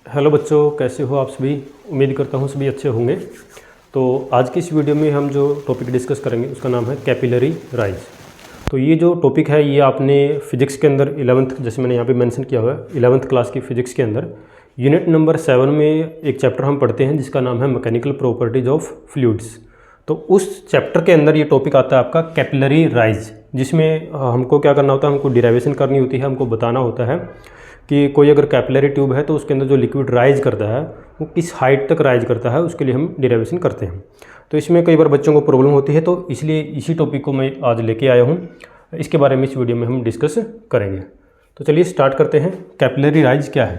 Hello बच्चों, कैसे हो आप सभी। उम्मीद करता हूँ सभी अच्छे होंगे। तो आज की इस वीडियो में हम जो टॉपिक डिस्कस करेंगे उसका नाम है कैपिलरी राइज। तो ये जो टॉपिक है ये आपने फिजिक्स के अंदर 11th, जैसे मैंने यहाँ पे मेंशन किया हुआ है, 11th क्लास की फिजिक्स के अंदर यूनिट नंबर 7 में एक चैप्टर हम पढ़ते हैं जिसका नाम है मैकेनिकल प्रॉपर्टीज ऑफ फ्लूइड्स। तो उस चैप्टर के अंदर ये टॉपिक आता है आपका कैपिलरी राइज, जिसमें हमको क्या करना होता है, हमको डिराइवेशन करनी होती है। हमको बताना होता है कि कोई अगर कैपिलरी ट्यूब है तो उसके अंदर जो लिक्विड राइज करता है वो किस हाइट तक राइज करता है, उसके लिए हम डिराइवेशन करते हैं। तो इसमें कई बार बच्चों को प्रॉब्लम होती है, तो इसलिए इसी टॉपिक को मैं आज लेके आया हूँ। इसके बारे में इस वीडियो में हम डिस्कस करेंगे। तो चलिए स्टार्ट करते हैं। कैपिलरी राइज क्या है।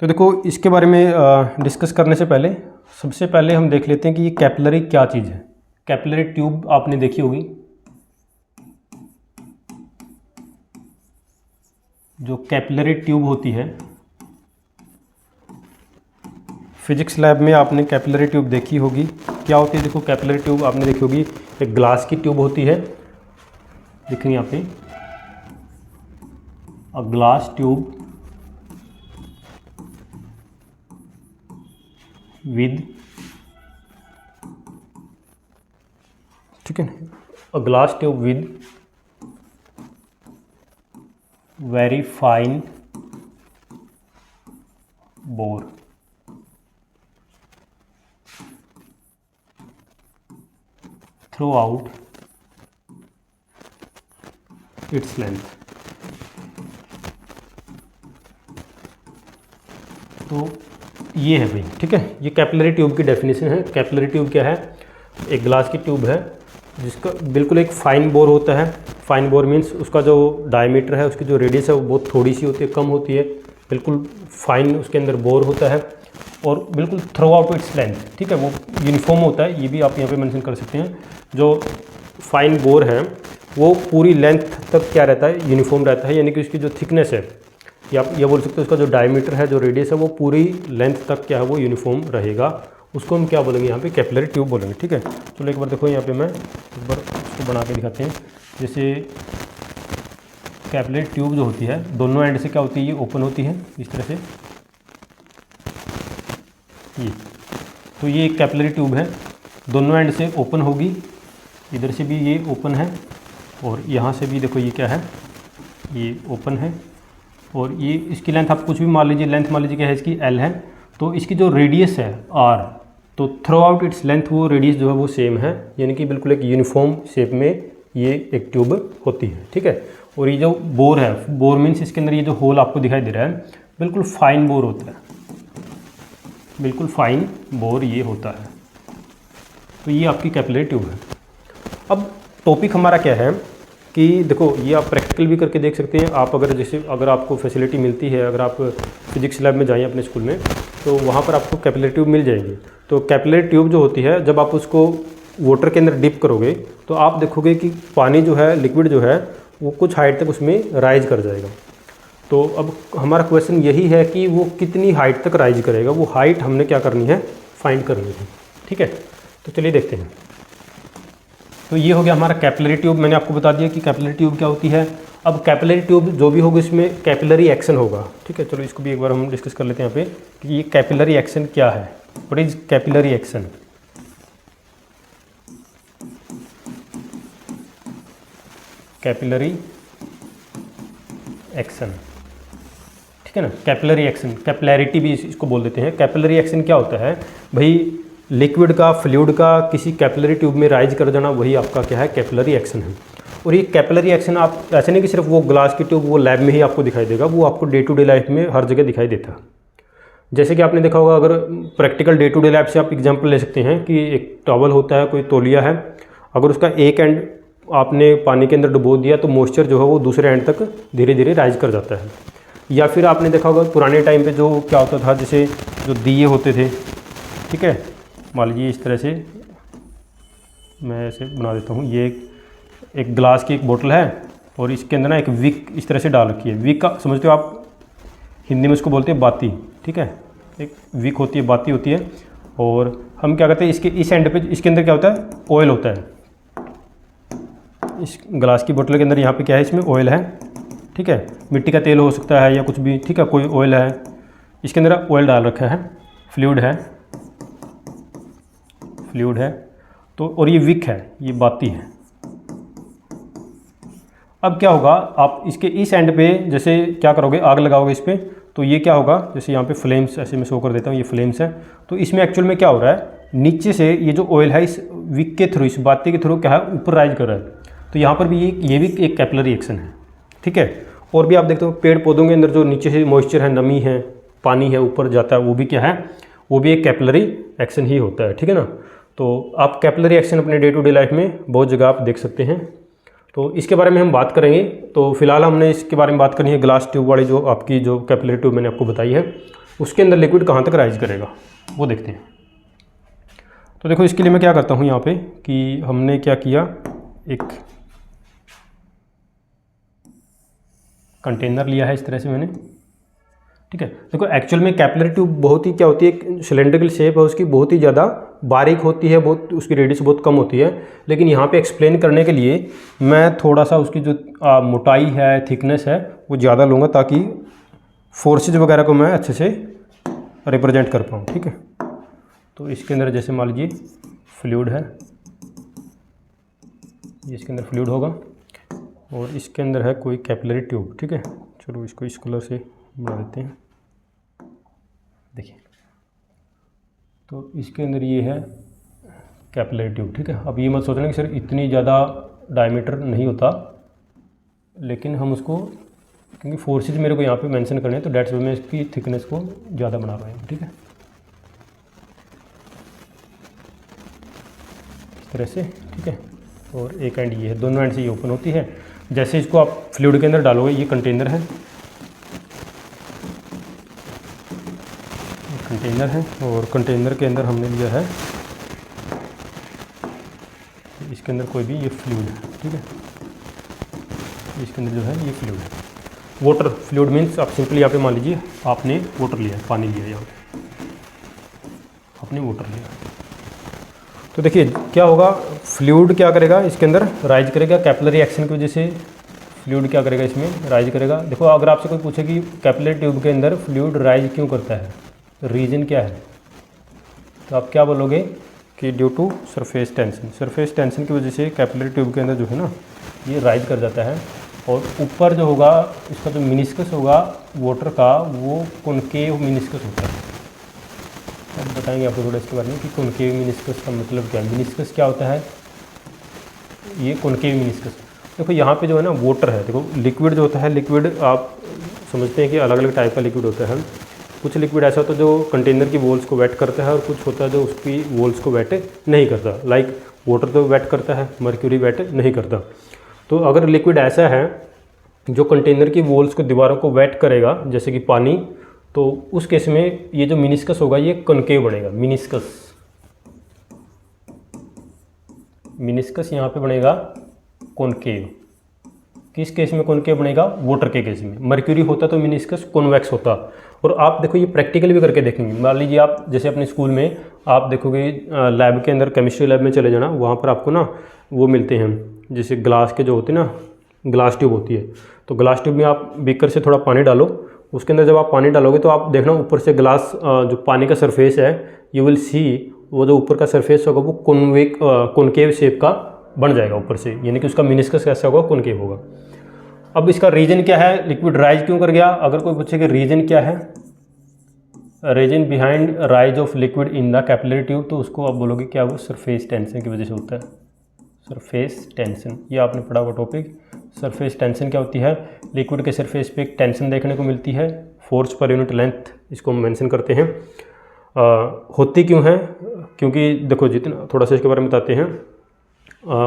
तो देखो, इसके बारे में डिस्कस करने से पहले सबसे पहले हम देख लेते हैं कि ये कैपिलरी क्या चीज़ है। कैपिलरी ट्यूब आपने देखी होगी, जो कैपिलरी ट्यूब होती है फिजिक्स लैब में आपने कैपिलरी ट्यूब देखी होगी। क्या होती है, देखो कैपिलरी ट्यूब आपने देखी होगी, एक ग्लास की ट्यूब होती है, दिख रही है यहाँ पे, अ ग्लास ट्यूब विद, ठीक है, a glass tube with very fine bore. Through out its length. तो ये है भाई, ठीक है, ये कैपिलरी ट्यूब की डेफिनेशन है। कैपिलरी ट्यूब क्या है, एक ग्लास की ट्यूब है जिसका बिल्कुल एक फाइन बोर होता है। फाइन बोर मीन्स उसका जो डायमीटर है, उसकी जो रेडियस है वो बहुत थोड़ी सी होती है, कम होती है, बिल्कुल फाइन उसके अंदर बोर होता है और बिल्कुल थ्रू आउट इट्स लेंथ, ठीक है, वो यूनिफॉर्म होता है। ये भी आप यहाँ पे मेंशन कर सकते हैं। जो फाइन बोर है वो पूरी लेंथ तक क्या रहता है, यूनिफॉर्म रहता है, यानी कि उसकी जो थिकनेस है, या आप ये बोल सकते हो उसका जो डायमीटर है, जो रेडियस है, वो पूरी लेंथ तक क्या है वो यूनिफॉर्म रहेगा। उसको हम क्या बोलेंगे, यहाँ पे कैपिलरी ट्यूब बोलेंगे, ठीक है। चलो एक बार देखो, यहाँ पे मैं एक बार उसको बना के दिखाते हैं। जैसे कैपिलरी ट्यूब जो होती है, दोनों एंड से क्या होती है, ये ओपन होती है इस तरह से, ये तो ये एक कैपिलरी ट्यूब है, दोनों एंड से ओपन होगी। इधर से भी ये ओपन है और यहाँ से भी देखो ये क्या है, ये ओपन है। और ये इसकी लेंथ आप कुछ भी मान लीजिए, लेंथ मान लीजिए क्या है इसकी, एल है। तो इसकी जो रेडियस है आर, तो थ्रू आउट इट्स लेंथ वो रेडियस जो है वो सेम है, यानी कि बिल्कुल एक यूनिफॉर्म शेप में ये एक ट्यूब होती है, ठीक है। और ये जो बोर है, बोर मीन्स इसके अंदर ये जो होल आपको दिखाई दे रहा है बिल्कुल फाइन बोर होता है, बिल्कुल फाइन बोर ये होता है। तो ये आपकी कैपिलरी ट्यूब है। अब टॉपिक हमारा क्या है कि देखो, ये आप प्रैक्टिकल भी करके देख सकते हैं। आप अगर जैसे अगर आपको फैसिलिटी मिलती है, अगर आप फिजिक्स लैब में जाएँ अपने स्कूल में, तो वहाँ पर आपको कैपिलरी ट्यूब मिल जाएगी। तो कैपिलरी ट्यूब जो होती है, जब आप उसको वाटर के अंदर डिप करोगे तो आप देखोगे कि पानी जो है, लिक्विड जो है, वो कुछ हाइट तक उसमें राइज कर जाएगा। तो अब हमारा क्वेश्चन यही है कि वो कितनी हाइट तक राइज करेगा, वो हाइट हमने क्या करनी है, फाइंड करनी है, ठीक है। तो चलिए देखते हैं। तो ये हो गया हमारा कैपिलरी ट्यूब। मैंने आपको बता दिया कि कैपिलरी ट्यूब क्या होती है। अब कैपिलरी ट्यूब जो भी होगी इसमें कैपिलरी एक्शन होगा, ठीक है। चलो इसको भी एक बार हम डिस्कस कर लेते हैं यहाँ पे कि ये कैपिलरी एक्शन क्या है। What is capillary action. Capillary action, ठीक है ना, कैपिलरी एक्शन, कैपिलैरिटी भी इसको बोल देते हैं। कैपिलरी एक्शन क्या होता है भाई, लिक्विड का, फ्लूइड का किसी कैपिलरी ट्यूब में राइज कर जाना, वही आपका क्या है, कैपिलरी एक्शन है। और ये कैपिलरी एक्शन आप ऐसे नहीं कि सिर्फ वो ग्लास की ट्यूब वो लैब में ही आपको दिखाई देगा, वो आपको डे टू डे लाइफ में हर जगह दिखाई देता है। जैसे कि आपने देखा होगा, अगर practical day to day life से आप एग्जांपल ले सकते हैं कि एक टॉवल होता है, कोई तौलिया है, अगर उसका एक एंड आपने पानी के अंदर डुबो दिया तो मॉइस्चर जो है वो दूसरे एंड तक धीरे धीरे राइज कर जाता है। या फिर आपने देखा होगा पुराने टाइम पे जो क्या होता था, जैसे जो दिए होते थे, ठीक है, मान लीजिए इस तरह से मैं ऐसे बना देता हूँ। ये एक ग्लास की एक बोतल है और इसके अंदर ना एक विक इस तरह से डाल रखी है। विक का समझते हो आप, हिंदी में उसको बोलते हैं बाती, ठीक है, एक विक होती है, बाती होती है। और हम क्या करते हैं, इसके इस एंड पे इसके अंदर क्या होता है, ऑयल होता है। इस ग्लास की बोतल के अंदर यहाँ पे क्या है, इसमें ऑयल है, ठीक है, मिट्टी का तेल हो सकता है या कुछ भी, ठीक है, कोई ऑयल है, इसके अंदर ऑयल डाल रखा है, फ्लूइड है तो, और ये विक है, ये बाती है। अब क्या होगा, आप इसके इस एंड पे जैसे क्या करोगे, आग लगाओगे इस पर, तो ये क्या होगा, जैसे यहाँ पे फ्लेम्स ऐसे मैं शो कर देता हूँ, ये फ्लेम्स है, तो इसमें एक्चुअल में क्या हो रहा है, नीचे से ये जो ऑयल है इस विक के थ्रू, इस बाती के थ्रू क्या है, ऊपर राइज कर रहा है। तो यहाँ पर भी ये भी एक कैपिलरी एक्शन है, ठीक है। और भी आप देखते हो पेड़ पौधों के अंदर जो नीचे से मॉइस्चर है, नमी है, पानी है, ऊपर जाता है, वो भी क्या है, वो भी एक कैपिलरी एक्शन ही होता है, ठीक है ना। तो आप कैपिलरी एक्शन अपने डे टू डे लाइफ में बहुत जगह आप देख सकते हैं, तो इसके बारे में हम बात करेंगे। तो फिलहाल हमने इसके बारे में बात करनी है ग्लास ट्यूब वाली, जो आपकी जो कैपिलरी ट्यूब मैंने आपको बताई है, उसके अंदर लिक्विड कहाँ तक राइज करेगा वो देखते हैं। तो देखो इसके लिए मैं क्या करता हूँ यहाँ पे कि हमने क्या किया, एक कंटेनर लिया है इस तरह से मैंने, ठीक है। देखो एक्चुअल में कैपिलरी ट्यूब बहुत ही क्या होती है, सिलेंड्रिकल शेप है उसकी, बहुत ही ज़्यादा बारीक होती है, बहुत उसकी रेडियस बहुत कम होती है। लेकिन यहाँ पे एक्सप्लेन करने के लिए मैं थोड़ा सा उसकी जो मोटाई है, थिकनेस है, वो ज़्यादा लूँगा ताकि फोर्सेज वगैरह को मैं अच्छे से रिप्रेजेंट कर पाऊँ, ठीक है। तो इसके अंदर जैसे मान लीजिए फ्लूइड है, इसके अंदर फ्लूइड होगा और इसके अंदर है कोई कैपिलरी ट्यूब, ठीक है। चलो इसको इस कलर से बना देते हैं, देखिए। तो इसके अंदर ये है कैपिलरी ट्यूब, ठीक है। अब ये मत सोचना कि सर इतनी ज़्यादा डायमीटर नहीं होता, लेकिन हम उसको क्योंकि फोर्सेज मेरे को यहाँ पे मेंशन करने हैं, तो डेट्स मैं इसकी थिकनेस को ज़्यादा बना रहा हूँ, ठीक है, इस तरह से, ठीक है। और एक एंड ये है, दोनों एंड से ये ओपन होती है। जैसे इसको आप फ्लूइड के अंदर डालोगे, ये कंटेनर है, और कंटेनर के अंदर हमने लिया है, इसके अंदर कोई भी ये फ्लूइड है, ठीक है। इसके अंदर जो है ये फ्लूइड है, वाटर फ्लूइड मीन्स आप सिंपली यहाँ पे मान लीजिए आपने वाटर लिया है, पानी लिया है, यहाँ पे आपने वाटर लिया। तो देखिए क्या होगा, फ्लूइड क्या करेगा, इसके अंदर राइज करेगा, कैपिलरी एक्शन की वजह से फ्लूइड क्या करेगा, इसमें राइज करेगा। देखो अगर आपसे कोई पूछे कि कैपिलरी ट्यूब के अंदर फ्लूइड राइज क्यों करता है, रीज़न क्या है, तो आप क्या बोलोगे कि ड्यू टू सरफेस टेंशन की वजह से कैपिलरी ट्यूब के अंदर जो है ना ये राइज कर जाता है। और ऊपर जो होगा इसका जो मिनिस्कस होगा वाटर का, वो कॉनकेव मिनिस्कस होता है। अब बताएंगे आपको थोड़ा इसके बारे में कि कॉनकेव मिनिस्कस का मतलब क्या है। मिनिस्कस क्या होता है, ये कॉनकेव मिनिस्कस। देखो यहाँ पे जो है ना वाटर है, देखो लिक्विड जो होता है, लिक्विड आप समझते हैं कि अलग अलग टाइप का लिक्विड होता है। कुछ लिक्विड ऐसा होता है जो कंटेनर की वॉल्स को वेट करता है, और कुछ होता है जो उसकी वॉल्स को वेट नहीं करता। लाइक वाटर तो वेट करता है, मर्क्यूरी वेट नहीं करता। तो अगर लिक्विड ऐसा है जो कंटेनर की वॉल्स को, दीवारों को वेट करेगा, जैसे कि पानी, तो उस केस में ये जो मिनिस्कस होगा ये कॉनकेव बनेगा। मिनिस्कस यहाँ पे बनेगा कॉनकेव। किस केस में कॉनकेव बनेगा, वाटर के केस में। मर्क्यूरी होता तो मिनिस्कस कॉन्वेक्स होता। और आप देखो ये प्रैक्टिकल भी करके देखेंगे। मान लीजिए आप जैसे अपने स्कूल में आप देखोगे, लैब के अंदर केमिस्ट्री लैब में चले जाना, वहाँ पर आपको ना वो मिलते हैं, जैसे ग्लास के जो होते हैं ना, ग्लास ट्यूब होती है। तो ग्लास ट्यूब में आप बीकर से थोड़ा पानी डालो, उसके अंदर जब आप पानी डालोगे तो आप देखना ऊपर से ग्लास जो पानी का सरफेस है, यू विल सी वो जो ऊपर का सरफेस होगा वो कॉनकेव शेप का बन जाएगा ऊपर से, यानी कि उसका मिनिस्कस कैसा होगा, कॉनकेव होगा। अब इसका रीजन क्या है, लिक्विड राइज क्यों कर गया। अगर कोई पूछे कि रीजन क्या है, reason behind rise of liquid in the capillary tube, तो उसको आप बोलोगे क्या, वो सरफेस टेंशन की वजह से होता है। सरफेस टेंशन, ये आपने पढ़ा हुआ टॉपिक। सरफेस टेंशन क्या होती है, लिक्विड के सरफेस पे एक टेंशन देखने को मिलती है, फोर्स पर यूनिट लेंथ, इसको हम मेंशन करते हैं। होती क्यों है, क्योंकि देखो जितना, थोड़ा सा इसके बारे में बताते हैं।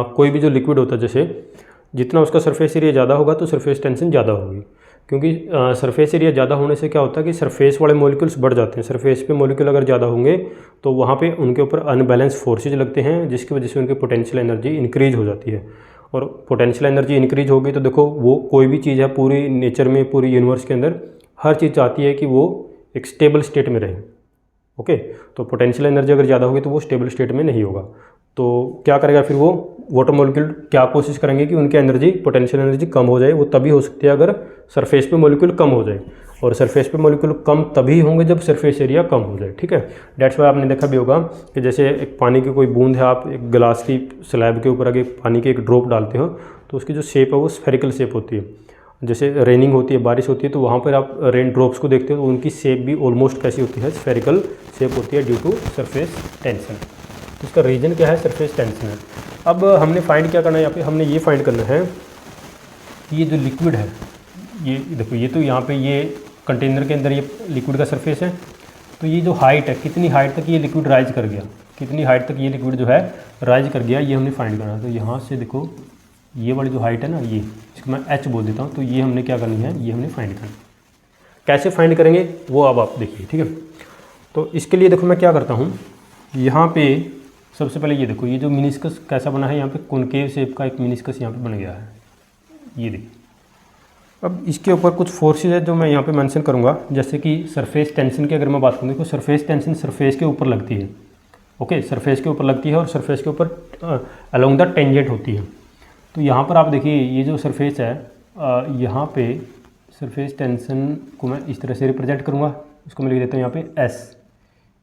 कोई भी जो लिक्विड होता है, जैसे जितना उसका सरफेस एरिया ज़्यादा होगा तो सरफेस टेंशन ज़्यादा होगी, क्योंकि सरफेस एरिया ज़्यादा होने से क्या होता है कि सरफेस वाले मॉलिक्यूल्स बढ़ जाते हैं। सरफेस पे मॉलिक्यूल अगर ज़्यादा होंगे तो वहाँ पे उनके ऊपर अनबैलेंस फोर्सेज लगते हैं, जिसकी वजह से उनकी पोटेंशियल एनर्जी इंक्रीज हो जाती है। और पोटेंशियल एनर्जी इंक्रीज होगी तो देखो वो कोई भी चीज़ है पूरी नेचर में, पूरी यूनिवर्स के अंदर हर चीज़ चाहती है कि वो एक स्टेबल स्टेट में रहे। ओके, तो पोटेंशियल एनर्जी अगर ज़्यादा होगी तो वो स्टेबल स्टेट में नहीं होगा। तो क्या करेगा फिर वो वाटर मॉलिक्यूल क्या कोशिश करेंगे कि उनकी एनर्जी, पोटेंशियल एनर्जी कम हो जाए। वो तभी हो सकती है अगर सरफेस पे मॉलिक्यूल कम हो जाए, और सरफेस पे मॉलिक्यूल कम तभी होंगे जब सरफेस एरिया कम हो जाए। ठीक है, डेट्स वाई आपने देखा भी होगा कि जैसे एक पानी की कोई बूंद है, आप एक गिलास की स्लैब के ऊपर अगर पानी के एक ड्रॉप डालते हो तो उसकी जो शेप है वो स्फेरिकल शेप होती है। जैसे रेनिंग होती है, बारिश होती है, तो वहाँ पर आप रेन ड्रॉप्स को देखते हो तो उनकी शेप भी ऑलमोस्ट कैसी होती है, स्फेरिकल शेप होती है ड्यू टू सरफेस टेंशन। इसका रीजन क्या है, सरफेस टेंशन है। अब हमने फाइंड क्या करना है, यहाँ पे हमने ये फाइंड करना है कि ये जो लिक्विड है, ये देखो, ये तो यहाँ पे ये कंटेनर के अंदर ये लिक्विड का सरफेस है, तो ये जो हाइट है, कितनी हाइट तक ये लिक्विड राइज कर गया, कितनी हाइट तक ये लिक्विड जो है राइज कर गया, ये हमने फाइंड करना है। तो यहाँ से देखो ये वाली जो हाइट है ना, ये इसको मैं h बोल देता हूँ, तो ये हमने क्या करनी है, ये हमने फाइंड करनी है। कैसे फाइंड करेंगे वो अब आप देखिए। ठीक है, तो इसके लिए देखो मैं क्या करता हूँ, यहाँ पे सबसे पहले ये देखो, ये जो मिनिस्कस कैसा बना है, यहाँ पे कॉनकेव शेप का एक मिनिस्कस यहाँ पे बन गया है, ये देखिए। अब इसके ऊपर कुछ फोर्सेज है जो मैं यहाँ पे मेंशन करूँगा, जैसे कि सरफेस टेंशन की अगर मैं बात करूँ तो सरफेस टेंशन सरफेस के ऊपर लगती है। ओके, सरफेस के ऊपर लगती है और सरफेस के ऊपर अलोंग द टेंजेंट होती है। तो यहाँ पर आप देखिए ये जो सरफेस है, यहाँ पे सरफेस टेंशन को मैं इस तरह से रिप्रेजेंट करूँगा, इसको मैं लिख देता हूँ यहाँ पे S।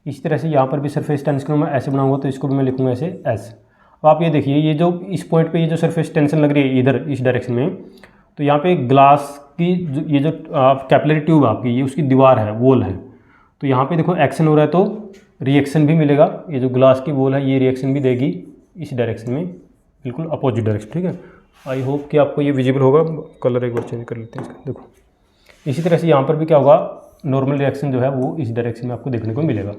इस तरह से यहाँ पर भी सरफेस टेंशन को मैं ऐसे बनाऊँगा, तो इसको भी मैं लिखूँगा ऐसे S। अब आप ये देखिए, ये जो इस पॉइंट पे ये जो सरफेस टेंशन लग रही है इधर इस डायरेक्शन में, तो यहाँ पे ग्लास की ये जो कैपिलरी ट्यूब आपकी, ये उसकी दीवार है, वॉल है, तो यहाँ पे देखो एक्शन हो रहा है तो रिएक्शन भी मिलेगा। ये जो ग्लास की वॉल है ये रिएक्शन भी देगी इस डायरेक्शन में, बिल्कुल अपोजिट डायरेक्शन। ठीक है, आई होप कि आपको ये विजिबल होगा। कलर एक बार चेंज कर लेते हैं इसका, देखो इसी तरह से यहाँ पर भी क्या होगा, नॉर्मल रिएक्शन जो है वो इस डायरेक्शन में आपको देखने को मिलेगा।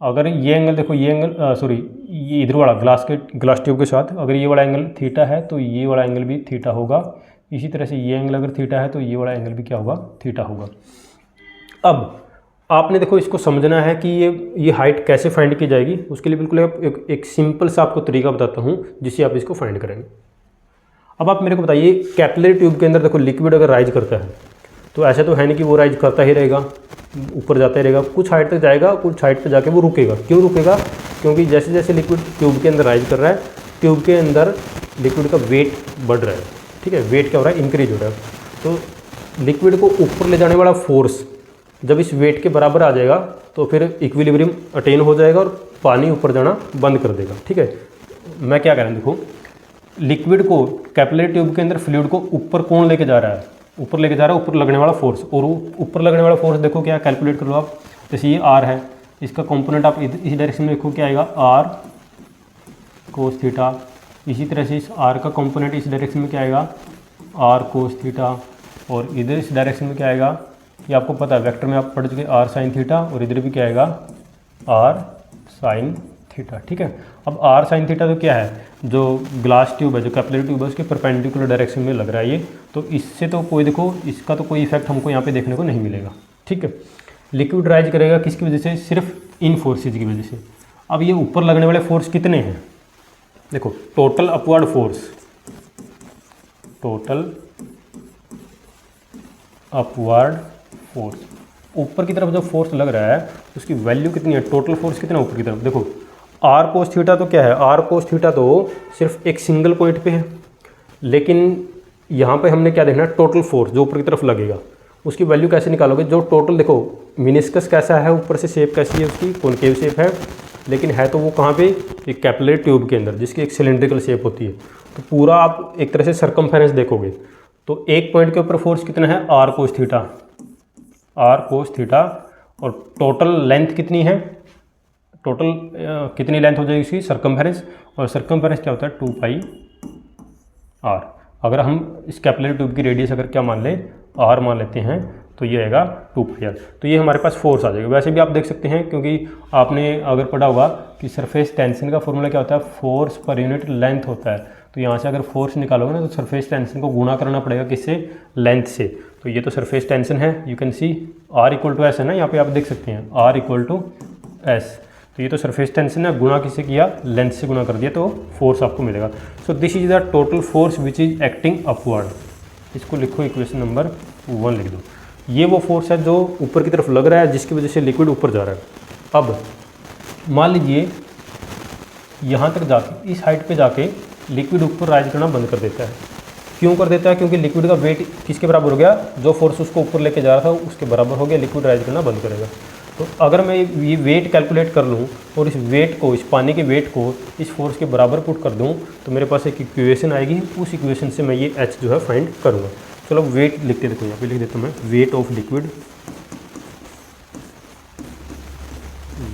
अगर ये एंगल देखो, ये एंगल सॉरी ये इधर वाला ग्लास ट्यूब के साथ अगर ये वाला एंगल थीटा है तो ये वाला एंगल भी थीटा होगा। इसी तरह से ये एंगल अगर थीटा है तो ये वाला एंगल भी क्या होगा, थीटा होगा। अब आपने देखो इसको समझना है कि ये हाइट कैसे फाइंड की जाएगी। उसके लिए बिल्कुल एक सिंपल सा आपको तरीका बताता हूँ जिससे आप इसको फाइंड करेंगे। अब आप मेरे को बताइए, कैपिलरी ट्यूब के अंदर देखो लिक्विड अगर राइज करता है तो ऐसा तो है नहीं कि वो राइज करता ही रहेगा, ऊपर जाता ही रहेगा, कुछ हाइट तक जाएगा, कुछ हाइट पर जाके वो रुकेगा। क्यों रुकेगा, क्योंकि जैसे जैसे लिक्विड ट्यूब के अंदर राइज कर रहा है, ट्यूब के अंदर लिक्विड का वेट बढ़ रहा है। ठीक है, वेट क्या हो रहा है, इंक्रीज हो रहा है। तो लिक्विड को ऊपर ले जाने वाला फोर्स जब इस वेट के बराबर आ जाएगा तो फिर इक्विलिब्रियम अटेन हो जाएगा और पानी ऊपर जाना बंद कर देगा। ठीक है, मैं क्या कह रहा हूँ, देखो लिक्विड को कैपिलरी ट्यूब के अंदर फ्लूइड को ऊपर कौन लेके जा रहा है, ऊपर लेके जा रहा है ऊपर लगने वाला फोर्स। और ऊपर लगने वाला फोर्स देखो क्या, कैलकुलेट कर लो आप। जैसे ये R है, इसका कंपोनेंट आप इस डायरेक्शन में देखो क्या आएगा, R कोस थीटा। इसी तरह से इस R का कंपोनेंट इस डायरेक्शन में क्या आएगा, R कोस थीटा। और इधर इस डायरेक्शन में क्या आएगा, ये आपको पता है, वेक्टर में आप पढ़ चुके R साइन थीटा। और इधर भी क्या आएगा, R साइन थीटा। ठीक है, अब R साइन थीटा तो क्या है, जो ग्लास ट्यूब है, जो कैपिलरी ट्यूब है, उसके परपेंडिकुलर डायरेक्शन में लग रहा है ये, तो इससे तो कोई देखो इसका तो कोई इफेक्ट हमको यहाँ पे देखने को नहीं मिलेगा। ठीक है, लिक्विड राइज करेगा किसकी वजह से, सिर्फ इन फोर्सेज की वजह से। अब ये ऊपर लगने वाले फोर्स कितने हैं, देखो total upward force, total upward force, ऊपर की तरफ जो फोर्स लग रहा है उसकी वैल्यू कितनी है, टोटल फोर्स कितना ऊपर की तरफ। देखो R कोस थीटा तो क्या है, R कोस थीटा तो सिर्फ एक सिंगल पॉइंट पे है, लेकिन यहाँ पे हमने क्या देखना है, टोटल फोर्स जो ऊपर की तरफ लगेगा उसकी वैल्यू कैसे निकालोगे। जो टोटल देखो मिनिस्कस कैसा है, ऊपर से शेप कैसी है उसकी, कॉनकेव शेप है, लेकिन है तो वो कहाँ पे, एक कैपिलरी ट्यूब के अंदर जिसकी एक सिलेंड्रिकल शेप होती है। तो पूरा आप एक तरह से सर्कमफेरेंस देखोगे तो एक पॉइंट के ऊपर फोर्स कितना है, R cos theta, R cos theta. और टोटल लेंथ कितनी है, टोटल कितनी लेंथ हो जाएगी इसकी, सर्कमफेरेंस। और सर्कमफेरेंस क्या होता है, 2 पाई R। अगर हम इस कैपिलरी ट्यूब की रेडियस अगर क्या मान लें, R मान लेते हैं, तो ये आएगा 2 पाई R। तो ये हमारे पास फोर्स आ जाएगा। वैसे भी आप देख सकते हैं, क्योंकि आपने अगर पढ़ा होगा कि सरफेस टेंशन का फॉर्मूला क्या होता है, फोर्स पर यूनिट लेंथ होता है। तो यहाँ से अगर फोर्स निकालोगे ना तो सरफेस टेंशन को गुणा करना पड़ेगा किससे, लेंथ से। तो ये तो सरफेस टेंशन है, you can see R equal to S है ना, यहाँ पे आप देख सकते हैं R इक्वल टू एस। तो ये तो सरफेस टेंशन है, गुणा किससे किया, लेंथ से गुणा कर दिया, तो फोर्स आपको मिलेगा। सो this is the total force which is acting upward. इसको लिखो, इक्वेशन नंबर 1 लिख दो। ये वो फोर्स है जो ऊपर की तरफ लग रहा है, जिसकी वजह से लिक्विड ऊपर जा रहा है। अब मान लीजिए यहाँ तक जाके इस हाइट पे जाके लिक्विड ऊपर राइज करना बंद कर देता है। क्यों कर देता है? क्योंकि लिक्विड का वेट किसके बराबर हो गया? जो फोर्स उसको ऊपर लेके जा रहा था उसके बराबर हो गया, लिक्विड राइज करना बंद करेगा। तो अगर मैं ये वेट कैलकुलेट कर लूँ और इस वेट को, इस पानी के वेट को इस फोर्स के बराबर पुट कर दूँ तो मेरे पास एक इक्वेशन आएगी, उस इक्वेशन से मैं ये एच जो है फाइंड करूँगा। चलो वेट लिखते देखो, यहाँ पे लिख देता हूँ मैं, weight of liquid,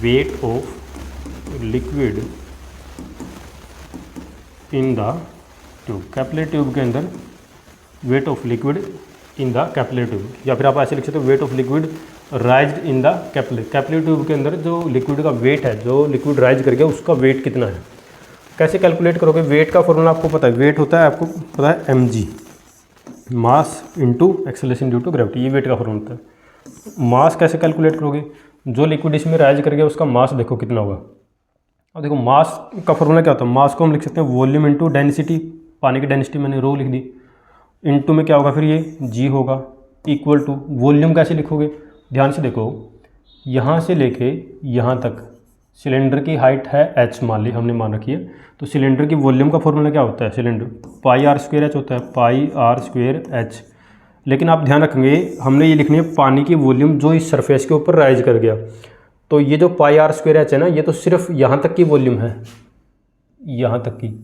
weight of liquid in the tube, capillary tube के अंदर weight of liquid in the capillary tube, या फिर आप ऐसे लिख सकते हो weight of liquid राइज्ड in the capillary tube के अंदर जो लिक्विड का वेट है, जो लिक्विड राइज कर गया उसका वेट कितना है। कैसे कैलकुलेट करोगे? वेट का फॉर्मूला आपको पता है, वेट होता है, आपको पता है mg, mass into acceleration due to gravity, ये वेट का फॉर्मूला होता है। मास कैसे कैलकुलेट करोगे? जो लिक्विड इसमें राइज कर गया उसका मास देखो कितना होगा। अब देखो मास का फॉर्मूला क्या होता है? मास को हम लिख सकते हैं वॉल्यूम इंटू डेंसिटी, पानी की डेंसिटी मैंने रो लिख दी, इंटू में क्या होगा फिर ये g होगा, इक्वल टू वॉल्यूम कैसे लिखोगे? ध्यान से देखो, यहाँ से लेके यहाँ तक सिलेंडर की हाइट है h मान ली, हमने मान रखी है, तो सिलेंडर की वॉल्यूम का फॉर्मूला क्या होता है? Cylinder pi R square H होता है, पाई आर स्क्वायर एच। लेकिन आप ध्यान रखेंगे हमने ये लिखनी है पानी की वॉल्यूम जो इस सरफेस के ऊपर राइज कर गया, तो ये जो पाई आर स्क्वायर एच है ना, ये तो सिर्फ यहाँ तक की वॉल्यूम है, यहाँ तक की।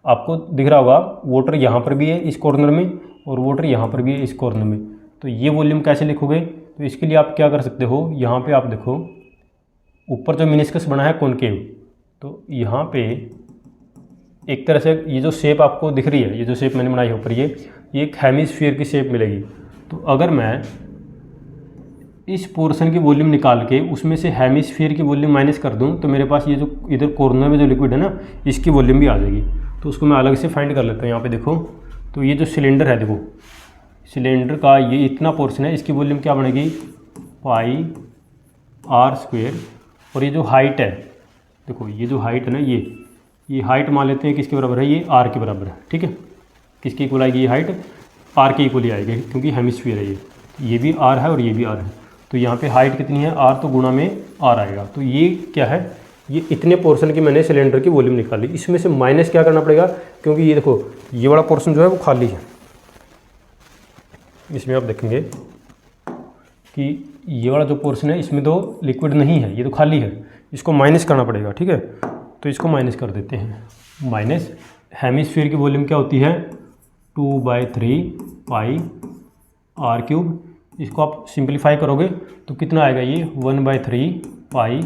आपको दिख रहा होगा वाटर यहाँ पर भी है इस कॉर्नर में और वाटर यहाँ पर भी है इस कॉर्नर में, तो ये वॉल्यूम कैसे लिखोगे? तो इसके लिए आप क्या कर सकते हो, यहाँ पे आप देखो ऊपर जो मिनिस्कस बना है कॉनकेव, तो यहाँ पे एक तरह से ये जो शेप आपको दिख रही है, ये जो शेप मैंने बनाई है ऊपर, ये एक हेमिस्फीयर की शेप मिलेगी। तो अगर मैं इस पोर्शन की वॉल्यूम निकाल के उसमें से हेमिस्फीयर की वॉल्यूम माइनस कर दूं तो मेरे पास ये जो इधर कॉर्नर में जो लिक्विड है ना, इसकी वॉल्यूम भी आ जाएगी। तो उसको मैं अलग से फाइंड कर लेता हूँ। यहाँ पे देखो, तो ये जो सिलेंडर है, देखो सिलेंडर का ये इतना पोर्शन है, इसकी वॉल्यूम क्या बनेगी? पाई आर स्क्वायर, और ये जो हाइट है, देखो ये जो हाइट है ना, ये हाइट मान लेते हैं किसके बराबर है? ये आर के बराबर है, ठीक है। किसकी इक्वल आएगी? ये हाइट आर के इक्वल ही आएगी, क्योंकि हेमिस्फीयर है ये भी आर है और ये भी आर है। तो यहाँ पे हाइट कितनी है? आर, तो गुणा में आर आएगा। तो ये क्या है? ये इतने पोर्शन की मैंने सिलेंडर की वॉल्यूम निकाली। इसमें से माइनस क्या करना पड़ेगा? क्योंकि ये देखो ये वाला पोर्शन जो है वो खाली है, इसमें आप देखेंगे कि ये वाला जो पोर्शन है इसमें तो लिक्विड नहीं है, ये तो खाली है, इसको माइनस करना पड़ेगा, ठीक है। तो इसको माइनस कर देते हैं। माइनस हेमिस्फीयर की वॉल्यूम क्या होती है? 2/3 पाई आर क्यूब। इसको आप सिंप्लीफाई करोगे तो कितना आएगा? ये 1/3 पाई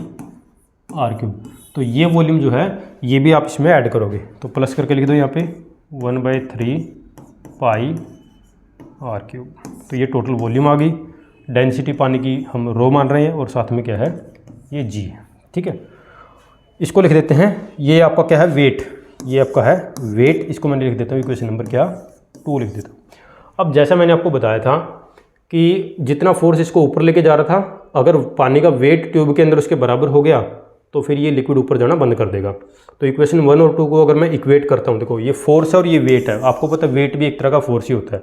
आर क्यूब। तो ये वॉल्यूम जो है ये भी आप इसमें ऐड करोगे, तो प्लस करके लिख दो यहाँ पे 1/3 पाई आर क्यूब। तो ये टोटल वॉल्यूम आ गई। डेंसिटी पानी की हम रो मान रहे हैं और साथ में क्या है? ये जी है, ठीक है। इसको लिख देते हैं, ये आपका क्या है? वेट। ये आपका है वेट, इसको मैंने लिख देता हूँ इक्वेशन नंबर क्या? 2 लिख देता हूँ। अब जैसा मैंने आपको बताया था कि जितना फोर्स इसको ऊपर लेके जा रहा था, अगर पानी का वेट ट्यूब के अंदर उसके बराबर हो गया तो फिर ये लिक्विड ऊपर जाना बंद कर देगा। तो इक्वेशन 1 और 2 को अगर मैं इक्वेट करता हूँ, देखो ये फोर्स है और ये वेट है, आपको पता है वेट भी एक तरह का फोर्स ही होता है,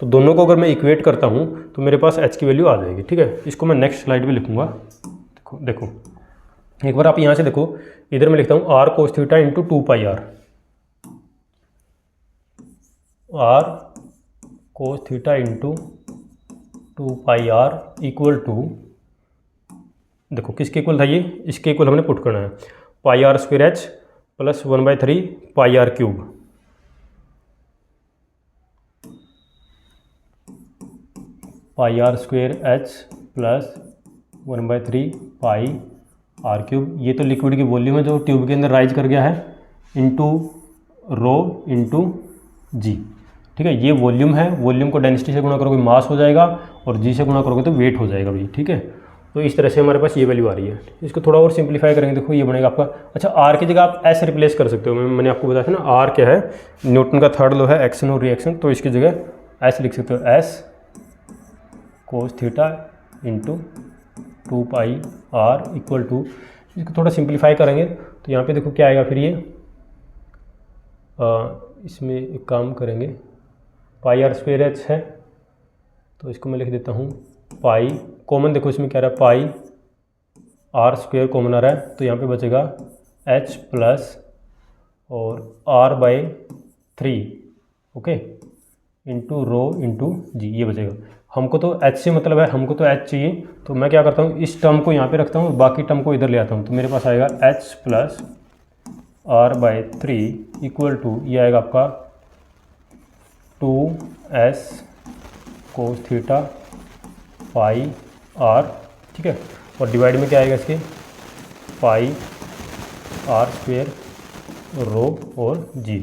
तो दोनों को अगर मैं इक्वेट करता हूँ तो मेरे पास एच की वैल्यू आ जाएगी, ठीक है। इसको मैं नेक्स्ट स्लाइड में लिखूँगा। देखो एक बार आप यहाँ से देखो, इधर मैं लिखता हूँ R cos theta into 2 pi R, R cos theta into 2 pi R equal to, देखो किसके इक्वल था ये? इसके इक्वल हमने पुट करना है, pi R square H plus 1/3 pi R cube. Pi R square H plus 1/3 pi R cube. ये तो लिक्विड की वॉल्यूम है जो ट्यूब के अंदर राइज कर गया है, इंटू रो इंटू जी, ठीक है। ये वॉल्यूम है, वॉल्यूम को डेंसिटी से गुणा करोगे मास हो जाएगा और जी से गुणा करोगे तो वेट हो जाएगा भाई, ठीक है। तो इस तरह से हमारे पास ये वैल्यू आ रही है। इसको थोड़ा और सिंप्लीफाई करेंगे, देखो ये बनेगा आपका, अच्छा आर की जगह आप एस रिप्लेस कर सकते हो। मैंने आपको बताया था ना आर क्या है? न्यूटन का थर्ड लॉ है, एक्शन और रिएक्शन, तो इसकी जगह एस लिख सकते हो, S cos theta into 2 pi R equal to, इसको थोड़ा सिंप्लीफाई करेंगे तो यहाँ पे देखो क्या आएगा फिर ये, इसमें एक काम करेंगे, पाई आर स्क्वायर एच है तो इसको मैं लिख देता हूँ पाई, कॉमन देखो इसमें क्या रहा है? पाई आर स्क्वायर कॉमन आ रहा है, तो यहाँ पे बचेगा एच प्लस और R/3, okay, into rho into G, ये बचेगा। हमको तो h से मतलब है, हमको तो h चाहिए, तो मैं क्या करता हूँ, इस टर्म को यहाँ पे रखता हूँ और बाकी टर्म को इधर ले आता हूँ। तो मेरे पास आएगा h plus R/3 equal to, ये आएगा आपका 2s cos theta pi r, ठीक है, और डिवाइड में क्या आएगा इसके, पाई r स्क्वेयर रो और जी।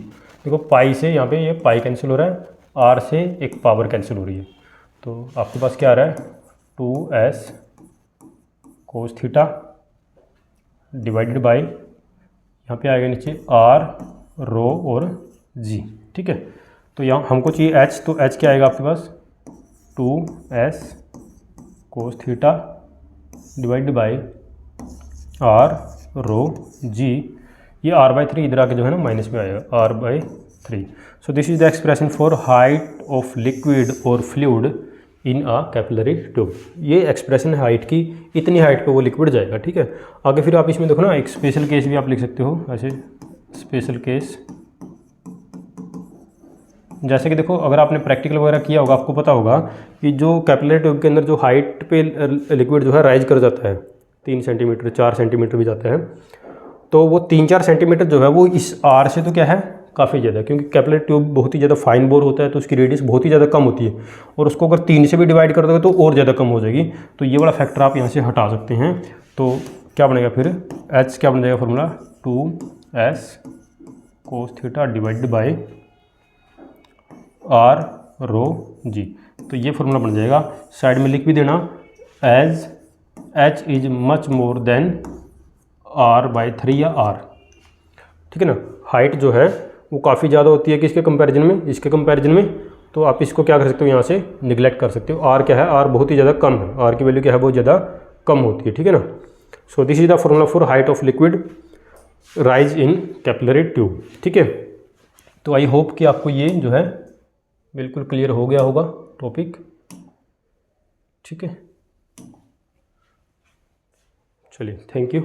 देखो पाई से यहाँ पे ये पाई कैंसिल हो रहा है, r से एक पावर कैंसिल हो रही है, तो आपके पास क्या आ रहा है, 2s cos theta divided by, यहाँ पे आएगा नीचे r रो और g, ठीक है। तो यहाँ हमको चाहिए h, तो h क्या आएगा आपके पास, 2s cos theta divided by r rho g, ये r/3 इधर आके जो है ना माइनस में आएगा, r/3। So this is the expression for height of liquid or fluid in a capillary tube. ये एक्सप्रेशन है हाइट की, इतनी हाइट पे वो लिक्विड जाएगा, ठीक है। आगे फिर आप इसमें देखो ना, एक स्पेशल केस भी आप लिख सकते हो ऐसे, स्पेशल केस, जैसे कि देखो अगर आपने प्रैक्टिकल वगैरह किया होगा, आपको पता होगा कि जो कैपिलरी ट्यूब के अंदर जो हाइट पे लिक्विड जो है राइज कर जाता है, 3 सेंटीमीटर 4 सेंटीमीटर भी जाता है, तो वो 3-4 सेंटीमीटर जो है वो इस आर से तो क्या है काफ़ी ज़्यादा, क्योंकि कैपिलरी ट्यूब बहुत ही ज़्यादा फाइन बोर होता है, तो उसकी रेडियस बहुत ही ज़्यादा कम होती है, और उसको अगर 3 से भी डिवाइड कर दोगे तो और ज़्यादा कम हो जाएगी। तो ये वाला फैक्टर आप यहाँ से हटा सकते हैं। तो क्या बनेगा फिर, एच क्या बन जाएगा formula, 2s cos theta divided by r रो जी। तो ये फॉर्मूला बन जाएगा, साइड में लिख भी देना, as h is much more than r/3 या r, ठीक है ना। हाइट जो है वो काफ़ी ज़्यादा होती है किसके कंपैरिजन में, इसके कंपैरिजन में, तो आप इसको क्या कर सकते हो, यहाँ से निगलेक्ट कर सकते हो। r क्या है, r बहुत ही ज़्यादा कम है, r की वैल्यू क्या है, बहुत ज़्यादा कम होती है, ठीक है ना। सो this is the formula for height of liquid rise in capillary tube, ठीक है। तो आई होप कि आपको ये जो है बिल्कुल क्लियर हो गया होगा टॉपिक, ठीक है। चलिए, थैंक यू।